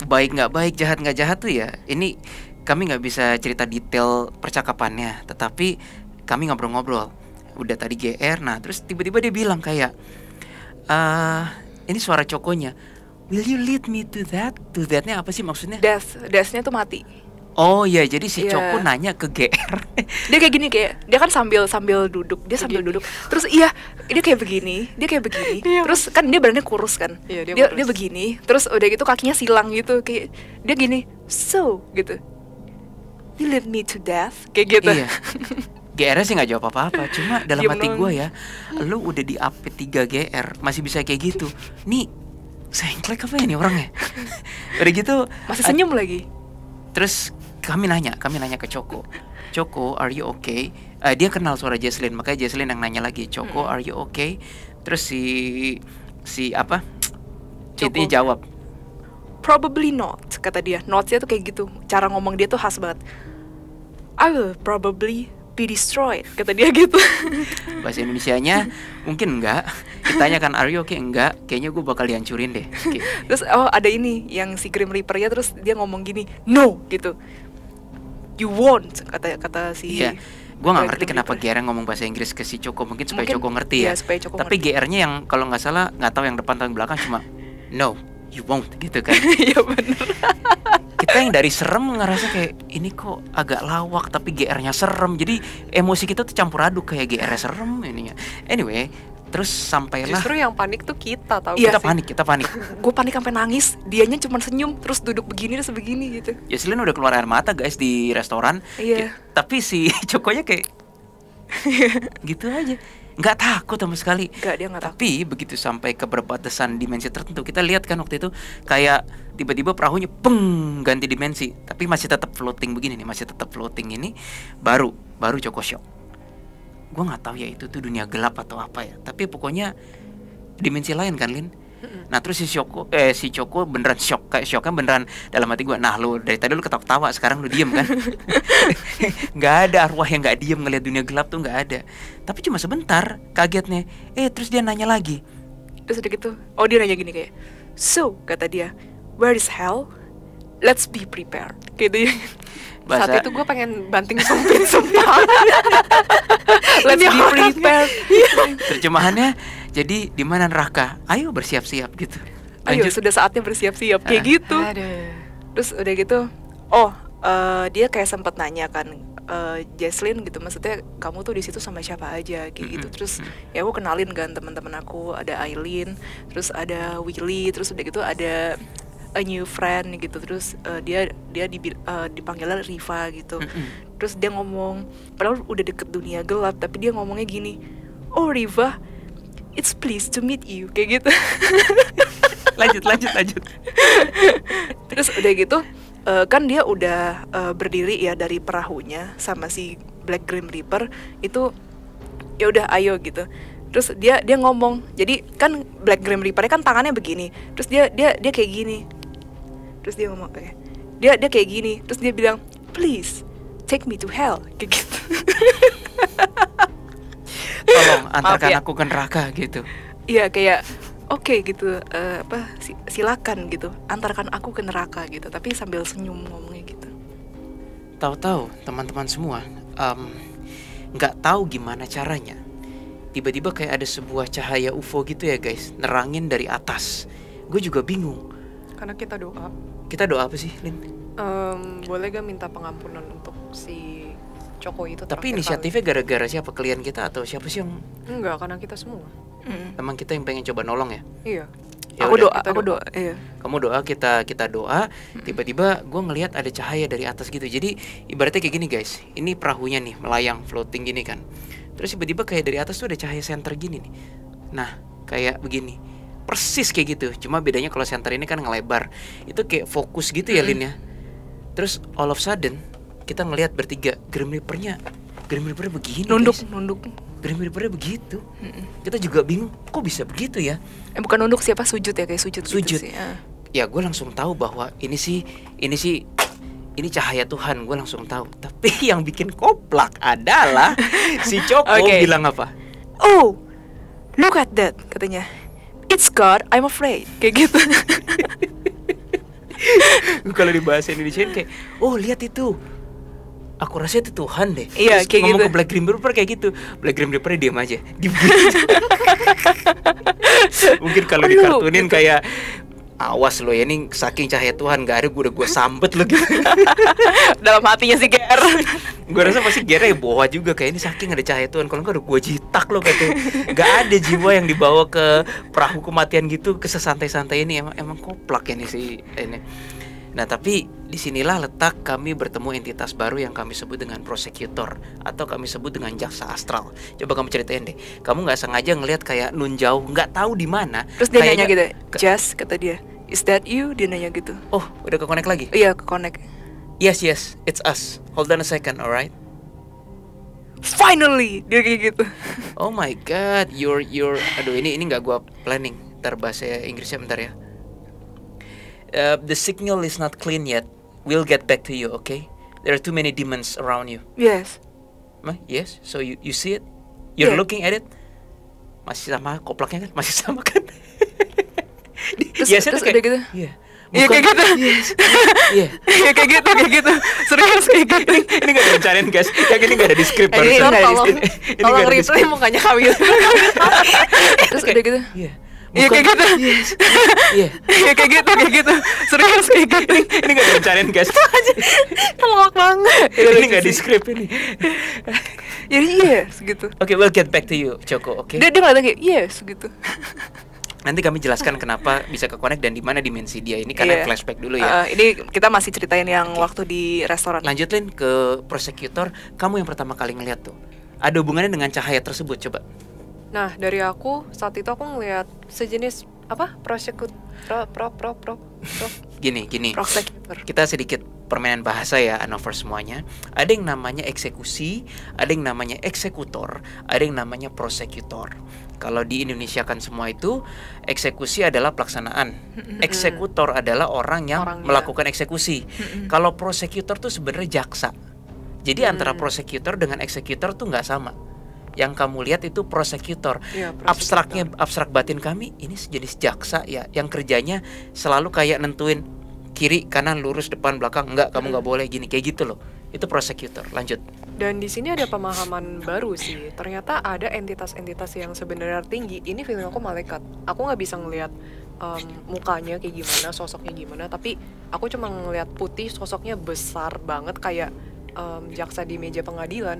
baik nggak baik, jahat nggak jahat tuh ya, ini kami nggak bisa cerita detail percakapannya, tetapi kami ngobrol-ngobrol udah tadi GR. Nah terus tiba-tiba dia bilang kayak ini suara Cokonya, will you lead me to that-nya apa sih maksudnya? Death-nya tuh mati. Oh iya, jadi si Iya. Choco nanya ke GR. Dia kayak gini, kayak dia kan sambil duduk, dia sambil Begini. duduk. Terus iya, dia kayak begini. Iya. Terus kan dia badannya kurus kan. Iya, dia dia kurus. begini. Terus udah gitu kakinya silang gitu, kayak dia gini, so gitu. You lead me to death, kayak gitu. Iya. GR sih nggak jawab apa-apa, cuma dalam Diem hati doang. gue ya, lu udah di AP 3 GR masih bisa kayak gitu. Nih sengklek apa ini orangnya. Udah gitu Masih senyum lagi. terus kami nanya ke Choco, Choco, are you okay? Dia kenal suara Jesslyn, makanya Jesslyn yang nanya lagi, Choco, are you okay? Terus si apa? Choco. Itu jawab, Probably not, kata dia. Notesnya tuh kayak gitu. Cara ngomong dia tuh khas banget. I will probably be destroyed, kata dia gitu. bahasa Indonesianya mungkin enggak. Ditanya kan, are you okay? Enggak, kayaknya gue bakal dihancurin deh. Oke. Terus ada ini yang si Grim Reaper-nya, terus dia ngomong gini, no, gitu. You won't, kata si. Iya. Gue nggak ngerti Grim kenapa Reaper. GR ngomong bahasa Inggris ke si Choco, mungkin supaya Mungkin, Choco ngerti ya. iya, supaya Choco Tapi ngerti. GR-nya yang kalau nggak salah, nggak tahu yang depan atau yang belakang, cuma no, you won't gitu kan. Iya bener. Kita yang dari serem ngerasa kayak ini kok agak lawak tapi GR-nya serem. Jadi emosi kita tuh campur aduk, kayak GR-nya serem ininya. Anyway, terus sampailah Justru yang panik tuh kita, tahu Iya. gak sih? kita panik. Gue panik sampai nangis. Dianya cuma senyum, terus duduk begini terus begini gitu. Jesslyn udah keluar air mata guys di restoran. Iya. Tapi si Chokonya kayak gitu aja, nggak takut sama sekali. Enggak, dia nggak takut. Tapi begitu sampai ke perbatasan dimensi tertentu, kita lihat kan waktu itu kayak tiba-tiba perahunya peng ganti dimensi, tapi masih tetap floating begini nih, masih tetap floating ini. Baru Choco shock. Gue nggak tahu ya itu tuh dunia gelap atau apa ya, tapi pokoknya dimensi lain kan, Lin. Nah terus si Choco beneran shock, kayak shocknya beneran dalam hati gue. Nah lu dari tadi lu ketawa-tawa, sekarang lu diem kan. Nggak ada arwah yang nggak diem ngeliat dunia gelap tuh, nggak ada. Tapi cuma sebentar kagetnya. Terus dia nanya lagi. Terus udah gitu, oh dia nanya gini kayak, so, kata dia, where is hell? Let's be prepared. Gitu ya. Saat itu gue pengen banting sumpit sumpah. Let's be prepared. Terjemahannya jadi di mana neraka? Ayo bersiap-siap gitu. Ayo, Lanjut. sudah saatnya bersiap-siap kayak gitu. Aduh. Terus udah gitu, dia kayak sempat nanya kan, Jesslyn gitu, maksudnya kamu tuh di situ sama siapa aja kayak gitu. Terus ya aku kenalin kan teman-teman aku, ada Aileen, terus ada Willy, terus udah gitu ada a new friend gitu. Terus dia dipanggilnya Riva gitu. Terus dia ngomong, padahal udah deket dunia gelap, tapi dia ngomongnya gini, oh Riva, it's pleased to meet you, kayak gitu. lanjut. Terus udah gitu, kan dia udah berdiri ya dari perahunya sama si Black Grim Reaper itu, ya udah ayo gitu. Terus dia ngomong, jadi kan Black Grim Reaper kan tangannya begini, terus dia kayak gini, terus dia ngomong kayak dia kayak gini, terus dia bilang please take me to hell, kayak gitu. Tolong antarkan Maaf ya. aku ke neraka gitu. Iya kayak oke gitu, silakan gitu, antarkan aku ke neraka gitu, tapi sambil senyum ngomongnya gitu. Tahu-tahu teman-teman semua nggak tahu gimana caranya. Tiba-tiba kayak ada sebuah cahaya UFO gitu ya guys, nerangin dari atas. Gue juga bingung. Karena kita doa. Kita doa apa sih, Lin? Boleh gak minta pengampunan untuk si Choco itu? Tapi terakhir inisiatifnya gara-gara siapa? Klien kita atau siapa sih yang kali? Enggak, karena kita semua. emang kita yang pengen coba nolong ya? Iya. Ya Aku udah, doa, iya. kamu doa, kita doa. Tiba-tiba gue ngelihat ada cahaya dari atas gitu. Jadi ibaratnya kayak gini guys, ini perahunya nih melayang floating gini kan. Terus tiba-tiba kayak dari atas tuh ada cahaya center gini nih. Nah kayak begini, persis kayak gitu. Cuma bedanya kalau center ini kan ngelebar, itu kayak fokus gitu ya Lin ya. Terus all of sudden kita ngelihat bertiga, Grim Reaper-nya begini Nunduk. guys. Grim Reaper-nya begitu. Kita juga bingung, kok bisa begitu ya? Bukan nunduk, siapa sujud ya, kayak sujud. Sujud. Gitu sih. Ya gue langsung tahu bahwa ini cahaya Tuhan, gue langsung tahu. Tapi yang bikin koplak adalah si Choco Oke. bilang apa? Oh, look at that, katanya. It's God, I'm afraid, kayak gitu. Kalau di bahasa Indonesia kayak, oh lihat itu, aku rasa itu Tuhan deh. Iya, Terus kayak ngomong gitu. ke Black Grim Reaper kayak gitu. Black Grim Reaper diam aja. Mungkin kalau Aduh, dikartunin gitu. kayak, awas lo ya, ini saking cahaya Tuhan gak ada, gue sambet lo gitu. Dalam hatinya si GR. Gue rasa pasti Gera ya bawa juga, kayak ini saking ada cahaya Tuhan, kalau enggak udah gue jitak lo katanya. Gak ada jiwa yang dibawa ke perahu kematian gitu, ke sesantai-santai ini. Emang koplak ya nih si ini. Nah, tapi disinilah letak kami bertemu entitas baru yang kami sebut dengan prosecutor atau kami sebut dengan jaksa astral. Coba kamu ceritain deh. Kamu nggak sengaja ngelihat kayak nun jauh, nggak tahu di mana. Terus dia nanya gitu, Kayaknya Jas, kata dia, is that you? Dia nanya gitu. oh, udah ke-connect lagi? Iya, ke connect. Yes, it's us. Hold on a second, alright? Finally, dia kayak gitu. Oh my god, you're aduh ini nggak gua planning. Ntar bahasa Inggrisnya bentar ya. The signal is not clean yet. We'll get back to you, okay? There are too many demons around you. Yes. Yes, so you see it? You're Yeah. looking at it? Masih sama koplaknya kan? Masih sama kan? Terus udah gitu. Iya. Iya kayak gitu. Iya. Iya kayak gitu. Serius kayak gitu. Ini nggak direncanain guys. Yang ini nggak ada di skrip Ini barusan. nggak ada di tolong skrip. tolong replay mukanya kami. Terus udah gitu. Iya. Iya kayak gitu. Iya. Iya kayak gitu. Serius kayak gitu. Ini nggak direncanain guys. Telak banget. Ini nggak di skrip ini. Jadi yes gitu. Oke, we'll get back to you, Joko. Oke. Dia ngeliatnya kayak yes gitu. Nanti kami jelaskan kenapa bisa ke-connect dan di mana dimensi dia ini karena Iya. flashback dulu ya. Ini kita masih ceritain yang Oke. waktu di restoran. Lanjutin ke prosecutor, kamu yang pertama kali ngeliat tuh. Ada hubungannya dengan cahaya tersebut, coba. Nah, dari aku saat itu aku ngeliat sejenis apa? Prosecutor Gini. Prosecutor. Kita sedikit permainan bahasa ya, Anover semuanya. Ada yang namanya eksekusi, ada yang namanya eksekutor, ada yang namanya prosecutor. Kalau di Indonesia kan semua itu, eksekusi adalah pelaksanaan. Eksekutor adalah orang yang Orang, melakukan eksekusi. Kalau prosecutor tuh sebenarnya jaksa. Jadi antara prosecutor dengan eksekutor tuh nggak sama. Yang kamu lihat itu prosecutor. Iya, prosecutor. Abstrak batin kami ini sejenis jaksa ya, yang kerjanya selalu kayak nentuin kiri, kanan, lurus, depan, belakang. Enggak, kamu nggak boleh gini, kayak gitu loh. Itu prosecutor. Lanjut. Dan di sini ada pemahaman baru sih. Ternyata ada entitas-entitas yang sebenarnya tinggi. Ini feeling aku malaikat. Aku nggak bisa ngelihat mukanya kayak gimana, sosoknya gimana. Tapi aku cuma ngelihat putih, sosoknya besar banget kayak jaksa di meja pengadilan.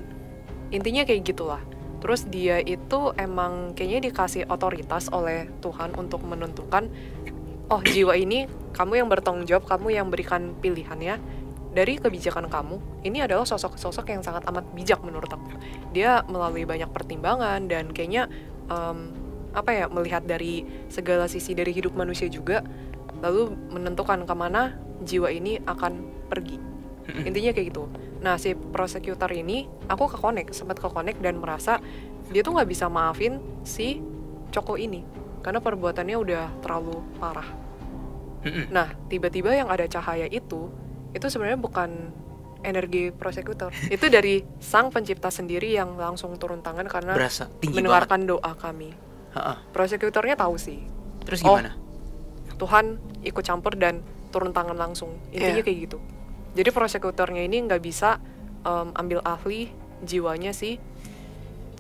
Intinya kayak gitulah. Terus dia itu emang kayaknya dikasih otoritas oleh Tuhan untuk menentukan, oh jiwa ini kamu yang bertanggung jawab, kamu yang berikan pilihannya. Dari kebijakan kamu, ini adalah sosok-sosok yang sangat amat bijak menurut aku. Dia melalui banyak pertimbangan dan kayaknya melihat dari segala sisi dari hidup manusia juga, lalu menentukan kemana jiwa ini akan pergi. Intinya kayak gitu. Nah, si prosecutor ini, aku sempat ke-connect dan merasa dia tuh nggak bisa maafin si Coko ini karena perbuatannya udah terlalu parah. Nah, tiba-tiba yang ada cahaya itu sebenarnya bukan energi prosecutor. Itu dari sang pencipta sendiri yang langsung turun tangan karena Berasa tinggi mendengarkan doa kami. Ha-ha. Prosecutornya tahu sih. Terus gimana? Tuhan ikut campur dan turun tangan langsung. Intinya Iya. kayak gitu. Jadi prosekutornya ini nggak bisa ambil ahli jiwanya si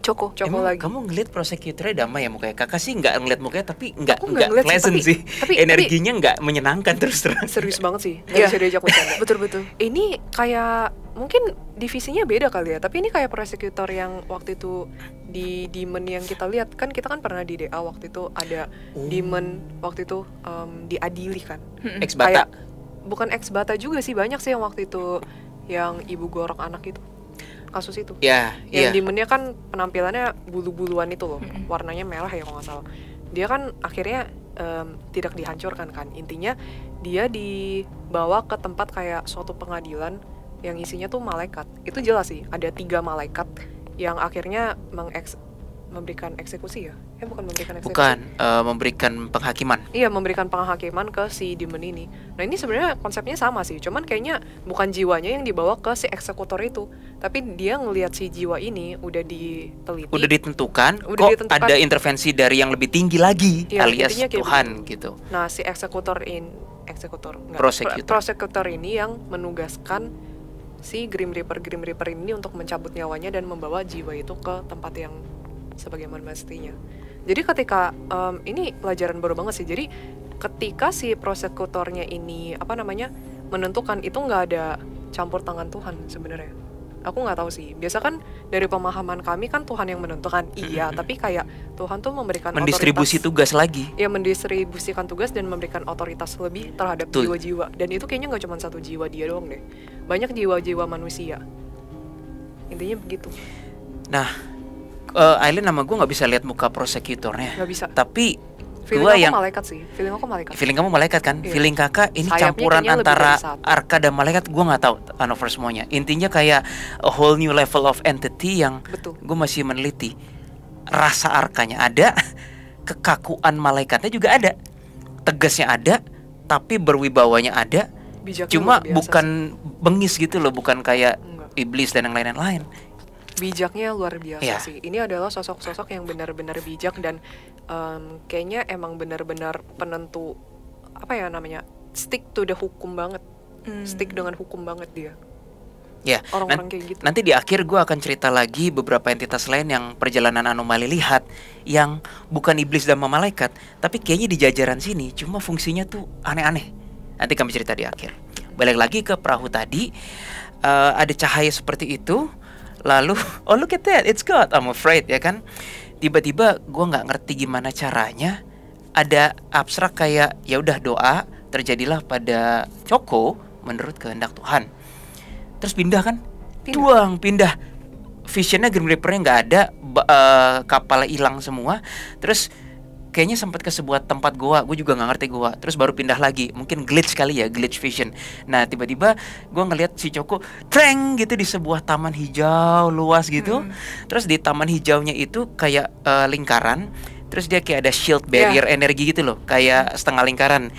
Coko. Emang lagi. kamu ngeliat prosecutornya damai ya mukanya? Kakak sih nggak ngeliat mukanya, tapi nggak Aku nggak ngeliat sih, pleasant tapi- sih. tapi- Energinya nggak menyenangkan terus terang. Serius banget sih. Nggak Iya. bisa diajak bercanda. Betul. Ini kayak mungkin divisinya beda kali ya. Tapi ini kayak prosekutor yang waktu itu di Demon yang kita lihat kan, kita kan pernah di DA waktu itu ada Demon waktu itu diadili kan. Ex bata. Bukan ex bata juga sih, banyak sih yang waktu itu yang ibu gorok anak itu, kasus itu. Ya, Yang iya. demonnya kan penampilannya bulu-buluan itu loh, warnanya merah ya kalau nggak salah. Dia kan akhirnya tidak dihancurkan kan. Intinya dia dibawa ke tempat kayak suatu pengadilan yang isinya tuh malaikat. Itu jelas sih, ada 3 malaikat yang akhirnya memberikan eksekusi ya. Bukan memberikan eksekusi. Bukan memberikan penghakiman. Iya, memberikan penghakiman ke si demon ini. Nah, ini sebenarnya konsepnya sama sih, cuman kayaknya bukan jiwanya yang dibawa ke si eksekutor itu, tapi dia ngelihat si jiwa ini udah diteliti. Udah ditentukan, Udah kok ditentukan. ada intervensi dari yang lebih tinggi lagi, Iya, alias intinya kayak Tuhan gitu. Nah, si Prosecutor. prosekutor ini yang menugaskan si Grim Reaper ini untuk mencabut nyawanya dan membawa jiwa itu ke tempat yang sebagaimana mestinya. Jadi ketika ini pelajaran baru banget sih. Jadi ketika si prosekutornya ini menentukan, itu nggak ada campur tangan Tuhan sebenarnya. Aku nggak tahu sih. Biasa kan dari pemahaman kami kan Tuhan yang menentukan. Iya, tapi kayak Tuhan tuh memberikan Mendistribusi otoritas. tugas lagi. Ya, mendistribusikan tugas dan memberikan otoritas lebih terhadap Betul. jiwa-jiwa. Dan itu kayaknya nggak cuma satu jiwa dia doang deh. Banyak jiwa-jiwa manusia. Intinya begitu. Nah, Aileen sama gue nggak bisa lihat muka prosekutornya. Nggak bisa. Tapi Feeling gue aku yang malaikat sih. Feeling aku malaikat. feeling kamu malaikat kan? Iya. Feeling kakak ini Sayapnya campuran kayaknya lebih antara dari satu. arka dan malaikat. Gue nggak tahu over semuanya. Intinya kayak a whole new level of entity yang Betul. gue masih meneliti. Rasa arkanya ada, kekakuan malaikatnya juga ada, tegasnya ada, tapi berwibawanya ada. Bijaknya Cuma luar biasa bukan bengis gitu loh, bukan kayak Enggak. iblis dan yang lain-lain. Bijaknya luar biasa Iya. sih. Ini adalah sosok-sosok yang benar-benar bijak dan kayaknya emang benar-benar penentu apa ya namanya, stick to the hukum banget, stick dengan hukum banget dia. Ya, Orang-orang kayak gitu. nanti di akhir gue akan cerita lagi beberapa entitas lain yang perjalanan anomali lihat, yang bukan iblis dan malaikat, tapi kayaknya di jajaran sini, cuma fungsinya tuh aneh-aneh. Nanti kami cerita di akhir. Balik lagi ke perahu tadi, ada cahaya seperti itu, lalu oh look at that, it's God, I'm afraid, ya kan? Tiba-tiba gue nggak ngerti gimana caranya, ada abstrak kayak ya udah doa terjadilah pada Choco menurut kehendak Tuhan. Terus pindah kan? Pindah. Visionnya Grim Reaper-nya nggak ada, kapalnya hilang semua. Terus kayaknya sempat ke sebuah tempat goa, gue juga nggak ngerti goa. Terus baru pindah lagi, mungkin glitch kali ya, glitch vision. Nah tiba-tiba gue ngeliat si Choco treng gitu di sebuah taman hijau luas gitu. Terus di taman hijaunya itu kayak lingkaran. Terus dia kayak ada shield barrier energi gitu loh, kayak setengah lingkaran.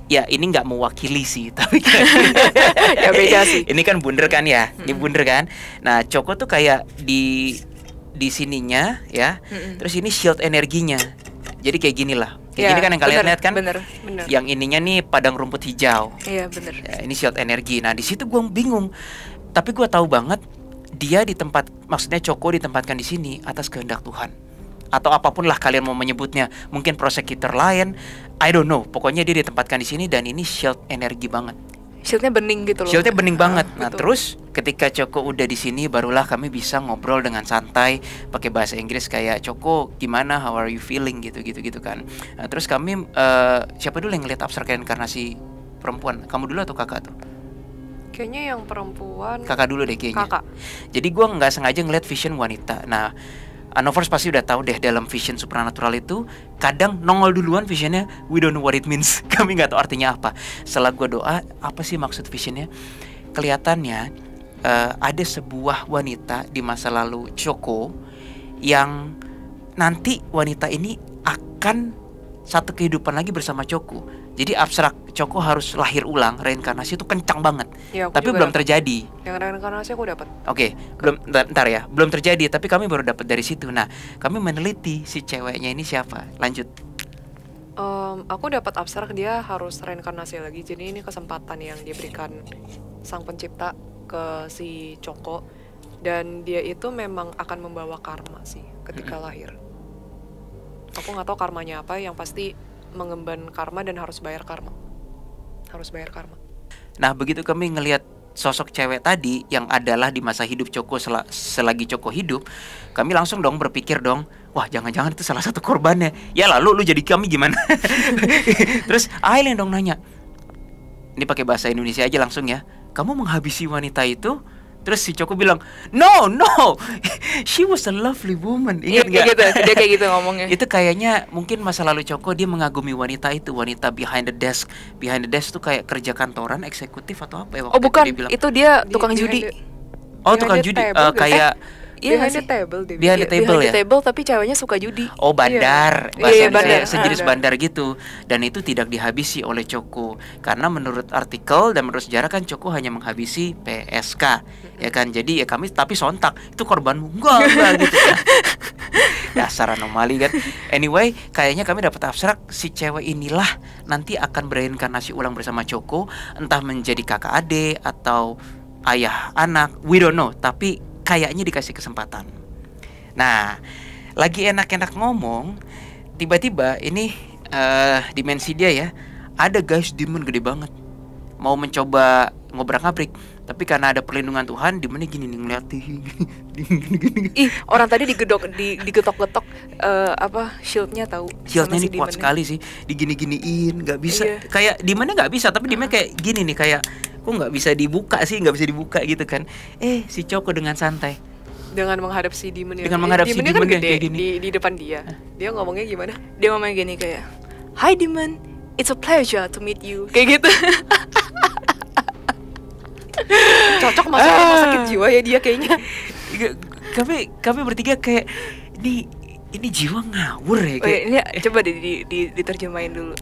Ya ini nggak mewakili sih, tapi Ya beda sih. ini kan bunder kan ya, ini bunder kan. Nah Choco tuh kayak di sininya ya, terus ini shield energinya. Jadi kayak gini lah, kayak gini kan yang kalian bener, lihat kan. Bener. Yang ininya nih padang rumput hijau. Iya bener. Ya, ini shield energi. Nah di situ gue bingung, tapi gue tahu banget dia maksudnya Choco ditempatkan di sini atas kehendak Tuhan. Atau apapun lah kalian mau menyebutnya, mungkin prosecutor lain, I don't know. Pokoknya dia ditempatkan di sini dan ini shield energi banget. Shieldnya bening gitu loh. Shieldnya bening banget. Nah betul. terus ketika Choco udah di sini, barulah kami bisa ngobrol dengan santai pakai bahasa Inggris kayak Choco gimana, how are you feeling gitu kan. Nah, terus kami siapa dulu yang ngeliat abstrak reinkarnasi perempuan? Kamu dulu atau kakak tuh? Kayaknya yang perempuan. Kakak dulu deh kayaknya. Kakak. Jadi gue nggak sengaja ngeliat vision wanita. Nah Anovers pasti udah tahu deh dalam vision supernatural itu kadang nongol duluan visionnya, we don't know what it means. Kami nggak tahu artinya apa. Setelah gue doa, apa sih maksud visionnya? Kelihatannya ada sebuah wanita di masa lalu Choco yang nanti wanita ini akan satu kehidupan lagi bersama Choco. Jadi abstrak Choco harus lahir ulang, reinkarnasi itu kencang banget. Ya, aku Tapi juga belum dapet. terjadi. Yang reinkarnasi aku dapat. Oke, belum ntar ya, belum terjadi, tapi kami baru dapat dari situ. Nah, kami meneliti si ceweknya ini siapa. Lanjut. Aku dapat abstrak dia harus reinkarnasi lagi. Jadi ini kesempatan yang diberikan sang pencipta ke si Choco, dan dia itu memang akan membawa karma sih ketika lahir. Aku nggak tahu karmanya apa, yang pasti mengemban karma dan harus bayar karma. Nah, begitu kami ngelihat sosok cewek tadi yang adalah di masa hidup Choco selagi Choco hidup, kami langsung dong berpikir dong, wah jangan-jangan itu salah satu korbannya. Ya lalu lu jadi kami gimana? Terus Aileen dong nanya, ini pakai bahasa Indonesia aja langsung ya, kamu menghabisi wanita itu? Terus si Choco bilang, no, she was a lovely woman. Ingat Iya gak? gitu, dia kayak gitu ngomongnya. Itu kayaknya mungkin masa lalu Choco dia mengagumi wanita itu, wanita behind the desk. Behind the desk tuh kayak kerja kantoran, eksekutif atau apa ya waktu Oh bukan, dia bilang. itu dia Di- tukang behind judi. the- Oh, behind tukang the judi, table gitu. kayak Iya Behind nggak the sih? table dia. Behind the table Behind ya? the table tapi ceweknya suka judi. oh bandar, Iya. bahasa Iya, Indonesia bandar. sejenis Bandar. bandar gitu. Dan itu tidak dihabisi oleh Choco karena menurut artikel dan menurut sejarah kan Choco hanya menghabisi PSK, ya kan. Jadi ya kami tapi sontak, itu korbanmu enggak gitu kan. Dasar anomali kan. Anyway, kayaknya kami dapat abstrak si cewek inilah nanti akan bereinkarnasi ulang bersama Choco, entah menjadi kakak adik atau ayah anak, we don't know, tapi kayaknya dikasih kesempatan. Nah, lagi enak-enak ngomong, tiba-tiba ini dimensi dia ya, ada guys demon gede banget mau mencoba ngobrak-ngabrik. Tapi karena ada perlindungan Tuhan, Demon gini nih ngeliatin. Ih, orang tadi digetok-getok shieldnya tahu. Shieldnya sama ini si kuat Demon-nya. sekali sih, digini-giniin, nggak bisa. Iya. Kayak Demonnya nggak bisa, tapi Demonnya kayak gini nih, kayak kok nggak bisa dibuka sih, nggak bisa dibuka gitu kan. Si Choco dengan santai. Dengan menghadap si demon ya. Dengan menghadap si Demonnya demon kan yang gede kayak gini. di depan dia. Dia ngomongnya gimana? Dia ngomong gini kayak, "Hi Demon, it's a pleasure to meet you." Kayak gitu. Cocok masuk rumah sakit jiwa ya dia kayaknya. Kami bertiga kayak ini jiwa ngawur ya Oh, kayak. ini coba diterjemahin dulu.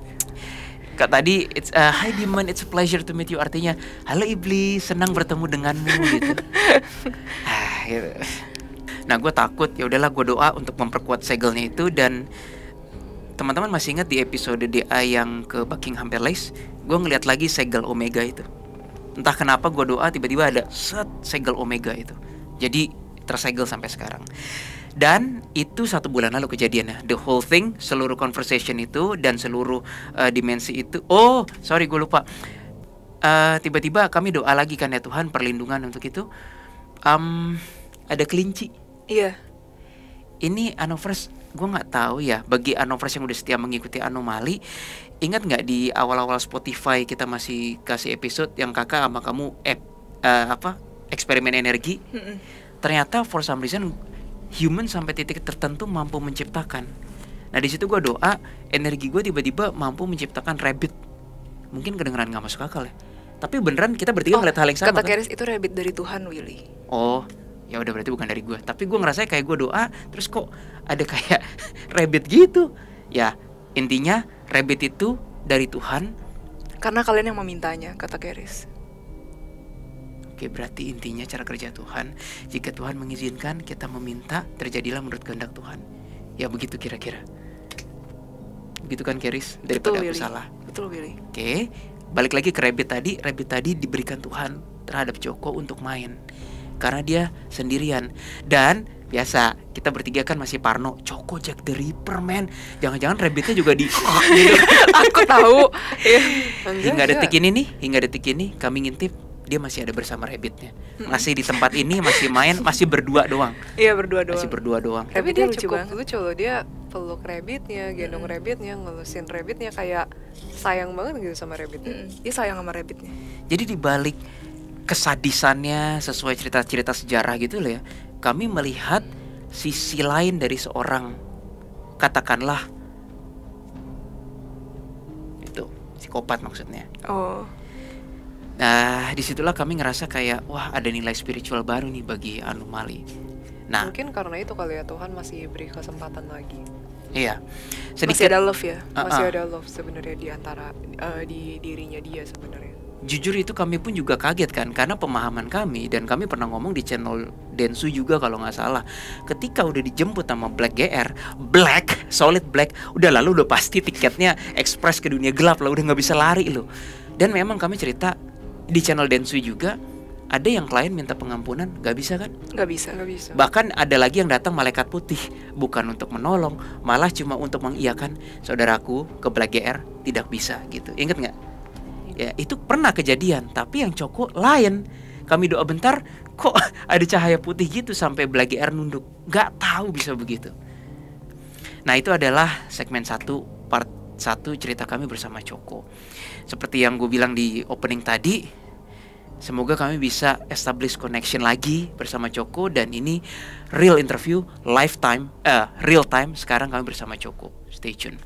Kak tadi hi Demon, it's a pleasure to meet you, artinya halo iblis, senang bertemu denganmu gitu. Gitu. Nah gue takut, ya udahlah gue doa untuk memperkuat segelnya itu. Dan teman-teman masih ingat di episode DA yang ke Buckingham Palace, gue ngeliat lagi segel Omega itu. Entah kenapa gue doa tiba-tiba ada segel Omega itu. Jadi tersegel sampai sekarang. Dan itu 1 bulan lalu kejadiannya. The whole thing, seluruh conversation itu dan seluruh dimensi itu. Oh sorry gue lupa. Tiba-tiba kami doa lagi kan ya Tuhan, perlindungan untuk itu. Ada kelinci. Iya. Ini Anovers, gue nggak tahu ya. Bagi Anovers yang udah setia mengikuti Anomali, ingat nggak di awal-awal Spotify kita masih kasih episode yang kakak sama kamu eksperimen energi. Ternyata for some reason human sampai titik tertentu mampu menciptakan. Nah di situ gue doa energi gue tiba-tiba mampu menciptakan rabbit. Mungkin kedengeran nggak masuk akal ya. Tapi beneran kita bertiga ngeliat hal yang sama Kata kan? Keris itu rabbit dari Tuhan, Willy. Oh, ya udah berarti bukan dari gue. Tapi gue ngerasa kayak gue doa, terus kok ada kayak rabbit gitu. Ya, intinya rabbit itu dari Tuhan. Karena kalian yang memintanya, kata Keris. Oke, berarti intinya cara kerja Tuhan. Jika Tuhan mengizinkan, kita meminta, terjadilah menurut kehendak Tuhan. Ya begitu kira-kira. Begitu kan Keris? Daripada aku Willy. salah. Betul, Willy. Oke, balik lagi ke rabbit tadi. Rabbit tadi diberikan Tuhan terhadap Joko untuk main. Karena dia sendirian. Dan biasa kita bertiga kan masih parno, Choco Jack the Ripper man. Jangan-jangan rabbitnya juga di gitu. Aku tahu. Hingga detik ini kami ngintip dia masih ada bersama rabbitnya. Masih di tempat ini, masih main, masih berdua doang. Iya, berdua doang. Masih berdua doang. Tapi Rabbitnya dia lucu cukup banget. lucu loh, dia peluk rabbitnya, gendong rabbitnya, ngelusin rabbitnya, kayak sayang banget gitu sama rabbitnya. Dia sayang sama rabbitnya. Jadi di balik kesadisannya sesuai cerita-cerita sejarah gitu loh ya, kami melihat sisi lain dari seorang, katakanlah itu psikopat maksudnya. Oh. Nah disitulah kami ngerasa kayak wah ada nilai spiritual baru nih bagi Anomali. Nah Mungkin karena itu kali ya Tuhan masih beri kesempatan lagi. iya Masih sedikit ada love ya. Masih ada love sebenarnya di antara di dirinya dia sebenarnya. jujur itu kami pun juga kaget kan, karena pemahaman kami, dan kami pernah ngomong di channel Densu juga kalau nggak salah, ketika udah dijemput sama Black GR, solid black, udah lalu udah pasti tiketnya ekspres ke dunia gelap lah, udah nggak bisa lari loh. Dan memang kami cerita di channel Densu juga ada yang klien minta pengampunan, nggak bisa kan? Nggak bisa. Nggak bisa. Bahkan ada lagi yang datang malaikat putih, bukan untuk menolong, malah cuma untuk mengiyakan, saudaraku ke Black GR tidak bisa gitu. Ingat nggak? Ya itu pernah kejadian, tapi yang Choco lain. Kami doa bentar, kok ada cahaya putih gitu sampai Black GR nunduk. Nggak tahu bisa begitu. Nah itu adalah segmen 1, part 1 cerita kami bersama Choco. Seperti yang gue bilang di opening tadi, semoga kami bisa establish connection lagi bersama Choco. Dan ini real interview, real time sekarang kami bersama Choco. Stay tune.